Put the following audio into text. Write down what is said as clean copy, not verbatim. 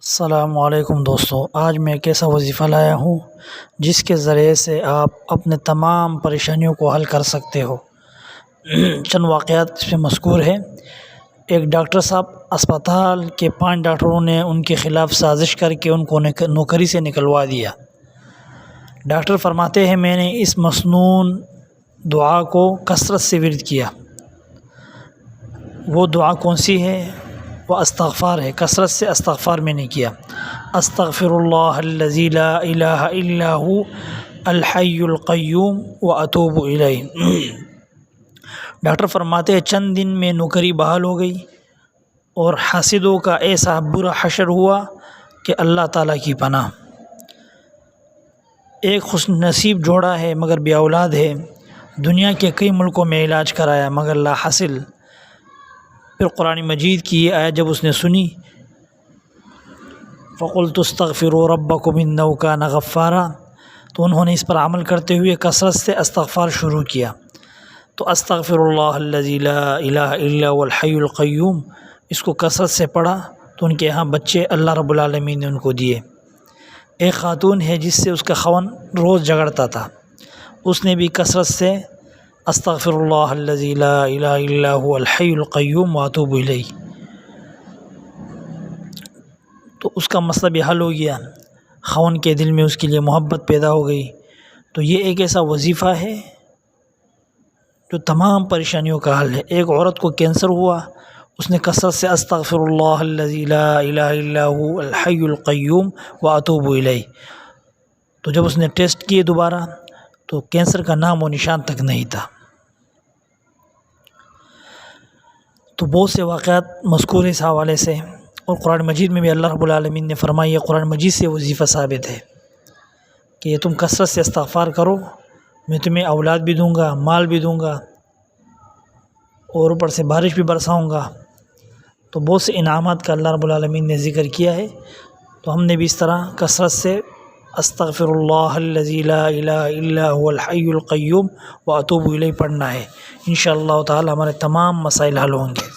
السلام علیکم دوستو، آج میں ایک ایسا وظیفہ لایا ہوں جس کے ذریعے سے آپ اپنے تمام پریشانیوں کو حل کر سکتے ہو۔ چند واقعات اس میں مذکور ہے۔ ایک ڈاکٹر صاحب اسپتال کے 5 ڈاکٹروں نے ان کے خلاف سازش کر کے ان کو نوکری سے نکلوا دیا۔ ڈاکٹر فرماتے ہیں میں نے اس مسنون دعا کو کثرت سے ورد کیا۔ وہ دعا کون سی ہے؟ وہ استغفار ہے۔ کثرت سے استغفار میں نے کیا۔ استغفر اللہ الذی لا الہ الا هو الحی القیوم واتوب الیہ۔ ڈاکٹر فرماتے ہیں چند دن میں نوکری بحال ہو گئی اور حاسدوں کا ایسا برا حشر ہوا کہ اللہ تعالیٰ کی پناہ۔ ایک خوش نصیب جوڑا ہے مگر بے اولاد ہے، دنیا کے کئی ملکوں میں علاج کرایا مگر لا حاصل۔ پھر قرآن مجید کی یہ آیت جب اس نے سنی، فَقُلْتُ اسْتَغْفِرُوا رَبَّكُمْ إِنَّهُ كَانَ غَفَّارًا، تو انہوں نے اس پر عمل کرتے ہوئے کثرت سے استغفار شروع کیا۔ تو استغفر اللہ الذی لا الہ الا هو الحی القیوم، اس کو کثرت سے پڑھا تو ان کے یہاں بچے اللہ رب العالمین نے ان کو دیے۔ ایک خاتون ہے جس سے اس کا خاوند روز جھگڑتا تھا، اس نے بھی کثرت سے استغفر اللہ الذی لا الہ الا هو الحی القیوم واتوب الیہ، تو اس کا مسئلہ بھی حل ہو گیا، خاوند کے دل میں اس کے لیے محبت پیدا ہو گئی۔ تو یہ ایک ایسا وظیفہ ہے جو تمام پریشانیوں کا حل ہے۔ ایک عورت کو کینسر ہوا، اس نے کثرت سے استغفر اللہ الذی لا الہ الا هو الحی القیوم واتوب الیہ، تو جب اس نے ٹیسٹ کیے دوبارہ تو کینسر کا نام و نشان تک نہیں تھا۔ تو بہت سے واقعات مذکور اس حوالے سے، اور قرآن مجید میں بھی اللہ رب العالمین نے فرمایا، یہ قرآن مجید سے وظیفہ ثابت ہے کہ یہ تم کثرت سے استغفار کرو، میں تمہیں اولاد بھی دوں گا، مال بھی دوں گا، اور اوپر سے بارش بھی برساؤں گا۔ تو بہت سے انعامات کا اللہ رب العالمین نے ذکر کیا ہے، تو ہم نے بھی اس طرح کثرت سے استغفر اللہ الذی لا الہ الا هو الحی القیوم واتوب الیہ پڑھنا ہے۔ انشاءاللہ تعالی ہمارے تمام مسائل حل ہوں گے۔